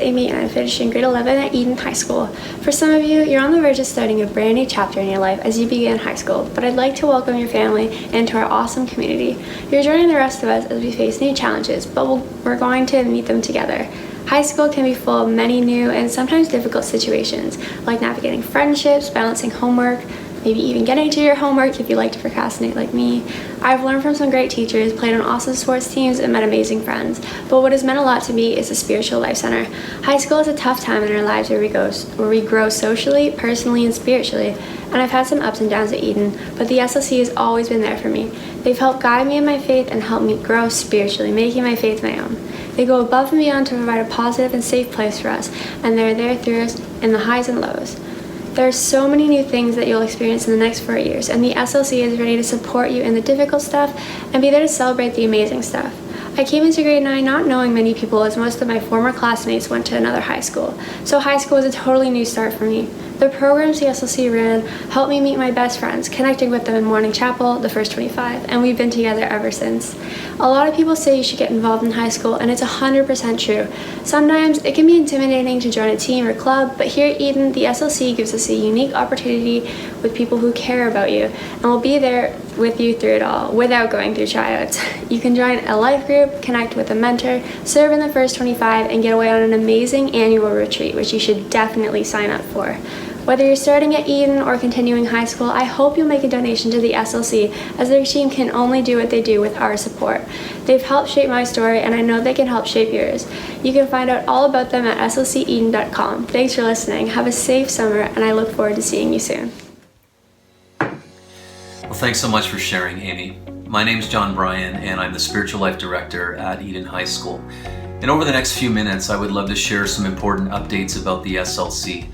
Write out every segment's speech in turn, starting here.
Amy and I'm finishing grade 11 at Eden High School. For some of you, you're on the verge of starting a brand new chapter in your life as you begin high school, but I'd like to welcome your family into our awesome community. You're joining the rest of us as we face new challenges, but we're going to meet them together. High school can be full of many new and sometimes difficult situations, like navigating friendships, balancing homework, maybe even getting to your homework if you like to procrastinate like me. I've learned from some great teachers, played on awesome sports teams, and met amazing friends. But what has meant a lot to me is the Spiritual Life Center. High school is a tough time in our lives where we grow socially, personally, and spiritually. And I've had some ups and downs at Eden, but the SLC has always been there for me. They've helped guide me in my faith and helped me grow spiritually, making my faith my own. They go above and beyond to provide a positive and safe place for us, and they're there through us in the highs and lows. There are so many new things that you'll experience in the next 4 years, and the SLC is ready to support you in the difficult stuff and be there to celebrate the amazing stuff. I came into grade 9 not knowing many people, as most of my former classmates went to another high school, so high school was a totally new start for me. The programs the SLC ran helped me meet my best friends, connecting with them in morning chapel, the First 25, and we've been together ever since. A lot of people say you should get involved in high school, and it's 100% true. Sometimes it can be intimidating to join a team or club, but here at Eden, the SLC gives us a unique opportunity with people who care about you, and will be there with you through it all, without going through tryouts. You can join a life group, connect with a mentor, serve in the First 25, and get away on an amazing annual retreat, which you should definitely sign up for. Whether you're starting at Eden or continuing high school, I hope you'll make a donation to the SLC, as their team can only do what they do with our support. They've helped shape my story, and I know they can help shape yours. You can find out all about them at slceden.com. Thanks for listening. Have a safe summer, and I look forward to seeing you soon. Well, thanks so much for sharing, Amy. My name's John Bryan, and I'm the Spiritual Life Director at Eden High School. And over the next few minutes, I would love to share some important updates about the SLC,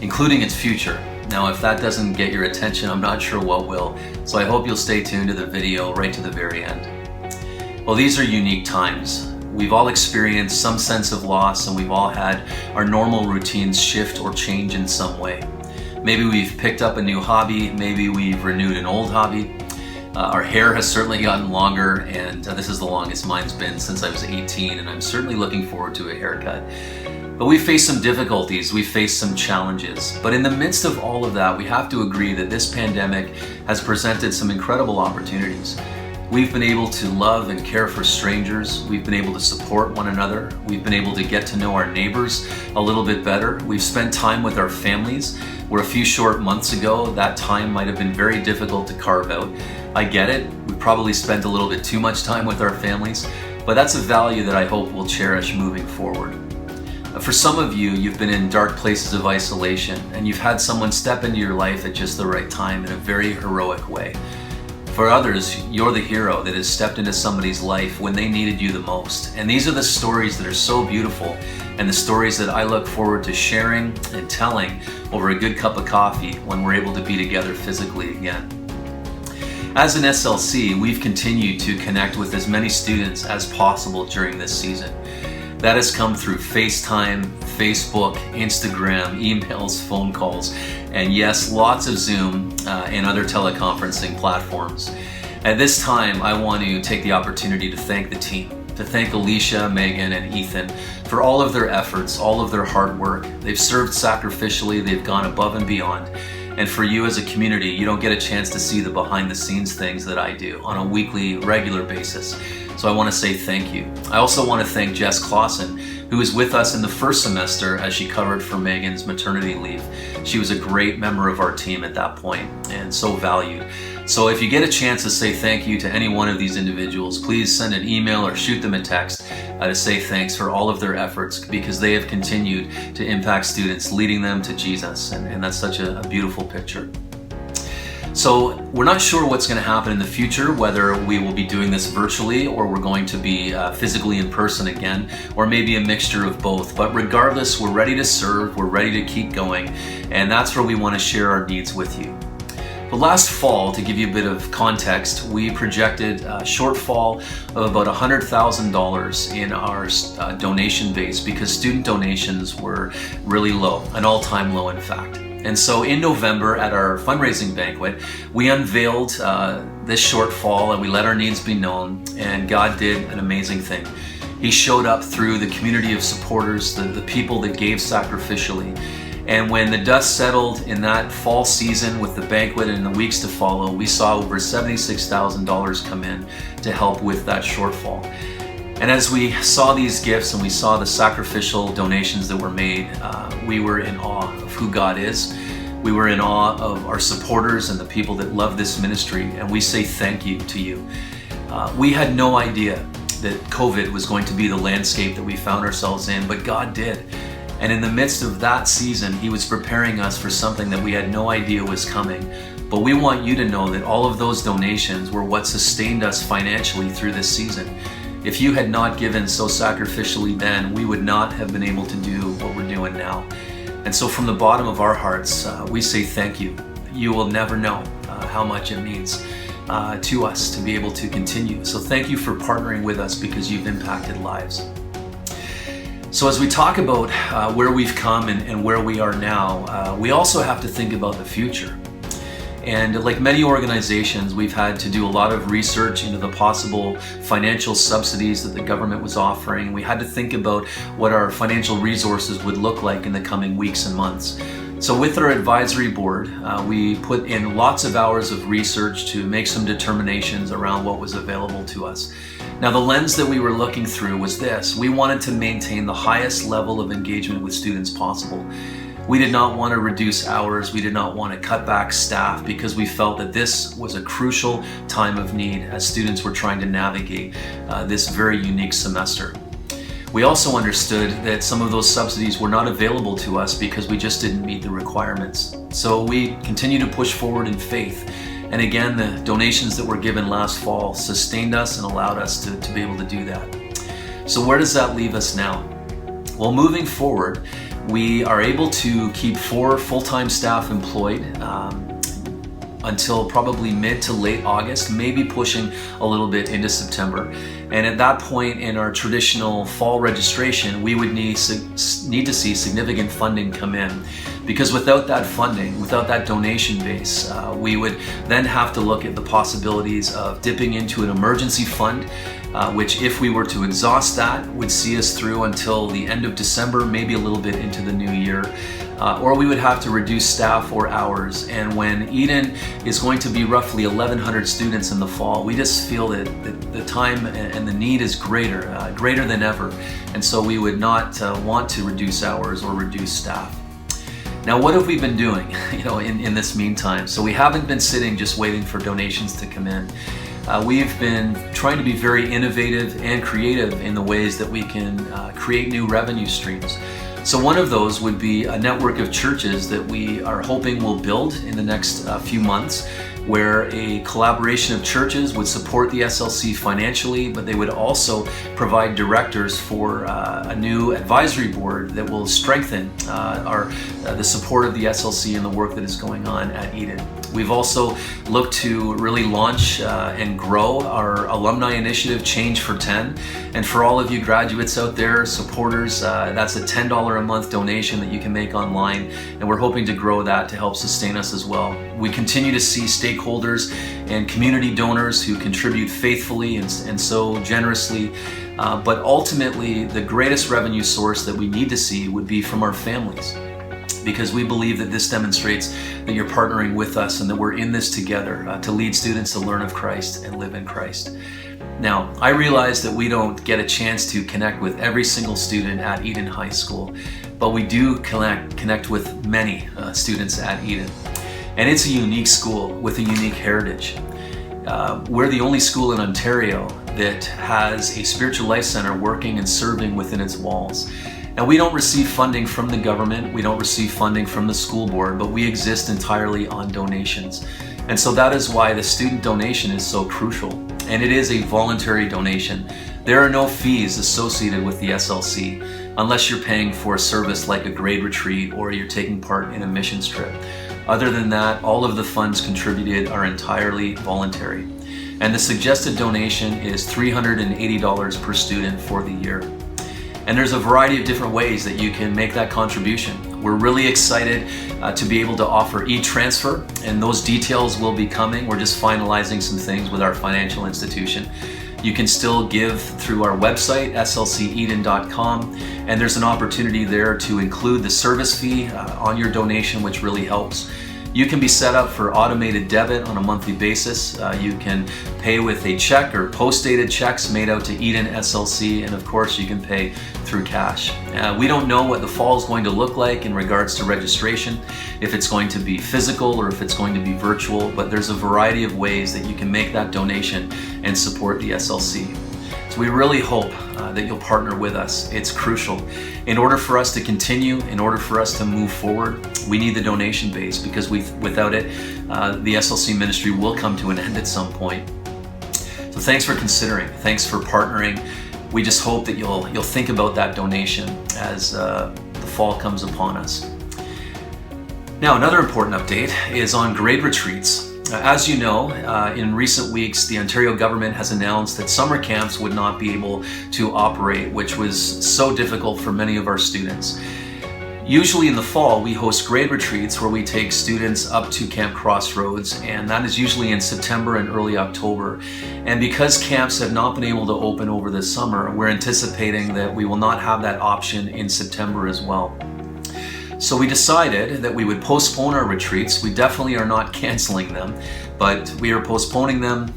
including its future. Now, if that doesn't get your attention, I'm not sure what will, so I hope you'll stay tuned to the video right to the very end. Well, these are unique times. We've all experienced some sense of loss, and we've all had our normal routines shift or change in some way. Maybe we've picked up a new hobby, maybe we've renewed an old hobby. Our hair has certainly gotten longer, and this is the longest mine's been since I was 18, and I'm certainly looking forward to a haircut. But we face some difficulties, we face some challenges. But in the midst of all of that, we have to agree that this pandemic has presented some incredible opportunities. We've been able to love and care for strangers. We've been able to support one another. We've been able to get to know our neighbors a little bit better. We've spent time with our families, where a few short months ago, that time might have been very difficult to carve out. I get it. We probably spent a little bit too much time with our families, but that's a value that I hope we'll cherish moving forward. For some of you, you've been in dark places of isolation, and you've had someone step into your life at just the right time in a very heroic way. For others, you're the hero that has stepped into somebody's life when they needed you the most. And these are the stories that are so beautiful, and the stories that I look forward to sharing and telling over a good cup of coffee when we're able to be together physically again. As an SLC, we've continued to connect with as many students as possible during this season. That has come through FaceTime, Facebook, Instagram, emails, phone calls, and yes, lots of Zoom and other teleconferencing platforms. At this time, I want to take the opportunity to thank the team, to thank Alicia, Megan, and Ethan for all of their efforts, all of their hard work. They've served sacrificially, they've gone above and beyond. And for you as a community, you don't get a chance to see the behind the scenes things that I do on a weekly, regular basis. So I want to say thank you. I also want to thank Jess Clausen, who was with us in the first semester as she covered for Megan's maternity leave. She was a great member of our team at that point and so valued. So if you get a chance to say thank you to any one of these individuals, please send an email or shoot them a text to say thanks for all of their efforts, because they have continued to impact students, leading them to Jesus, and that's such a beautiful picture. So we're not sure what's going to happen in the future, whether we will be doing this virtually or we're going to be physically in person again, or maybe a mixture of both. But regardless, we're ready to serve, we're ready to keep going, and that's where we want to share our needs with you. But last fall, to give you a bit of context, we projected a shortfall of about $100,000 in our donation base because student donations were really low, an all-time low in fact. And so in November at our fundraising banquet, we unveiled this shortfall and we let our needs be known, and God did an amazing thing. He showed up through the community of supporters, the people that gave sacrificially. And when the dust settled in that fall season with the banquet and the weeks to follow, we saw over $76,000 come in to help with that shortfall. And as we saw these gifts and we saw the sacrificial donations that were made, we were in awe of who God is. We were in awe of our supporters and the people that love this ministry, and we say thank you to you. We had no idea that COVID was going to be the landscape that we found ourselves in, but God did. And in the midst of that season, He was preparing us for something that we had no idea was coming. But we want you to know that all of those donations were what sustained us financially through this season. If you had not given so sacrificially then, we would not have been able to do what we're doing now. And so from the bottom of our hearts, we say thank you. You will never know how much it means to us to be able to continue. So thank you for partnering with us because you've impacted lives. So as we talk about where we've come and where we are now, we also have to think about the future. And like many organizations, we've had to do a lot of research into the possible financial subsidies that the government was offering. We had to think about what our financial resources would look like in the coming weeks and months. So with our advisory board, we put in lots of hours of research to make some determinations around what was available to us. Now the lens that we were looking through was this: we wanted to maintain the highest level of engagement with students possible. We did not want to reduce hours, we did not want to cut back staff, because we felt that this was a crucial time of need as students were trying to navigate this very unique semester. We also understood that some of those subsidies were not available to us because we just didn't meet the requirements. So we continue to push forward in faith. And again, the donations that were given last fall sustained us and allowed us to be able to do that. So where does that leave us now? Well, moving forward, we are able to keep 4 full-time staff employed until probably mid to late August, maybe pushing a little bit into September. And at that point in our traditional fall registration, we would need to see significant funding come in. Because without that funding, without that donation base, we would then have to look at the possibilities of dipping into an emergency fund, which if we were to exhaust that, would see us through until the end of December, maybe a little bit into the new year. Or we would have to reduce staff or hours. And when Eden is going to be roughly 1,100 students in the fall, we just feel that the time and the need is greater than ever. And so we would not want to reduce hours or reduce staff. Now, what have we been doing, in this meantime? So we haven't been sitting just waiting for donations to come in. We've been trying to be very innovative and creative in the ways that we can create new revenue streams. So one of those would be a network of churches that we are hoping will build in the next few months, where a collaboration of churches would support the SLC financially, but they would also provide directors for a new advisory board that will strengthen the support of the SLC and the work that is going on at Eden. We've also looked to really launch and grow our alumni initiative, Change for 10. And for all of you graduates out there, supporters, that's a $10 a month donation that you can make online. And we're hoping to grow that to help sustain us as well. We continue to see stakeholders and community donors who contribute faithfully and so generously. But ultimately, the greatest revenue source that we need to see would be from our families, because we believe that this demonstrates that you're partnering with us and that we're in this together to lead students to learn of Christ and live in Christ. Now, I realize that we don't get a chance to connect with every single student at Eden High School, but we do connect with many students at Eden. And it's a unique school with a unique heritage. We're the only school in Ontario that has a spiritual life center working and serving within its walls. Now, we don't receive funding from the government, we don't receive funding from the school board, but we exist entirely on donations. And so that is why the student donation is so crucial. And it is a voluntary donation. There are no fees associated with the SLC unless you're paying for a service like a grade retreat or you're taking part in a missions trip. Other than that, all of the funds contributed are entirely voluntary. And the suggested donation is $380 per student for the year. And there's a variety of different ways that you can make that contribution. We're really excited to be able to offer e-transfer, and those details will be coming. We're just finalizing some things with our financial institution. You can still give through our website, slceden.com, and there's an opportunity there to include the service fee on your donation, which really helps. You can be set up for automated debit on a monthly basis. You can pay with a check or post-dated checks made out to Eden SLC, and of course you can pay through cash. We don't know what the fall is going to look like in regards to registration, if it's going to be physical or if it's going to be virtual, but there's a variety of ways that you can make that donation and support the SLC. So we really hope that you'll partner with us. It's crucial. In order for us to continue, in order for us to move forward, we need the donation base, because without it, the SLC ministry will come to an end at some point. So thanks for considering. Thanks for partnering. We just hope that you'll think about that donation as the fall comes upon us. Now, another important update is on grade retreats. As you know, in recent weeks, the Ontario government has announced that summer camps would not be able to operate, which was so difficult for many of our students. Usually in the fall, we host grade retreats where we take students up to Camp Crossroads, and that is usually in September and early October. And because camps have not been able to open over this summer, we're anticipating that we will not have that option in September as well. So we decided that we would postpone our retreats. We definitely are not canceling them, but we are postponing them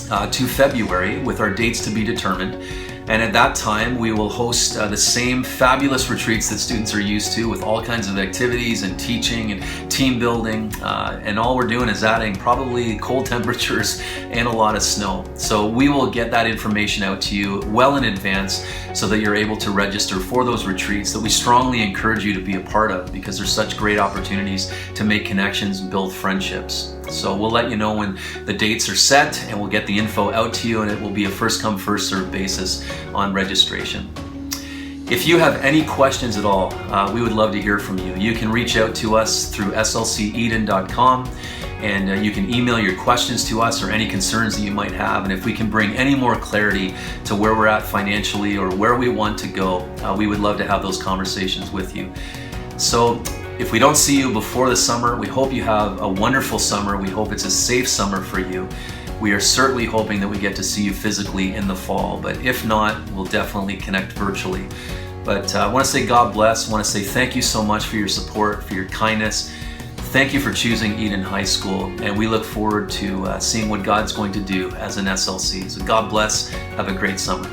to February with our dates to be determined. And at that time, we will host the same fabulous retreats that students are used to, with all kinds of activities and teaching and team building. And all we're doing is adding probably cold temperatures and a lot of snow. So we will get that information out to you well in advance so that you're able to register for those retreats that we strongly encourage you to be a part of, because there's such great opportunities to make connections and build friendships. So we'll let you know when the dates are set, and we'll get the info out to you, and it will be a first come, first served basis on registration. If you have any questions at all, we would love to hear from you. You can reach out to us through slceden.com, and you can email your questions to us or any concerns that you might have. And if we can bring any more clarity to where we're at financially or where we want to go, we would love to have those conversations with you. So if we don't see you before the summer, we hope you have a wonderful summer. We hope it's a safe summer for you. We are certainly hoping that we get to see you physically in the fall, but if not, we'll definitely connect virtually. But I want to say God bless. I want to say thank you so much for your support, for your kindness. Thank you for choosing Eden High School, and we look forward to seeing what God's going to do as an SLC. So God bless. Have a great summer.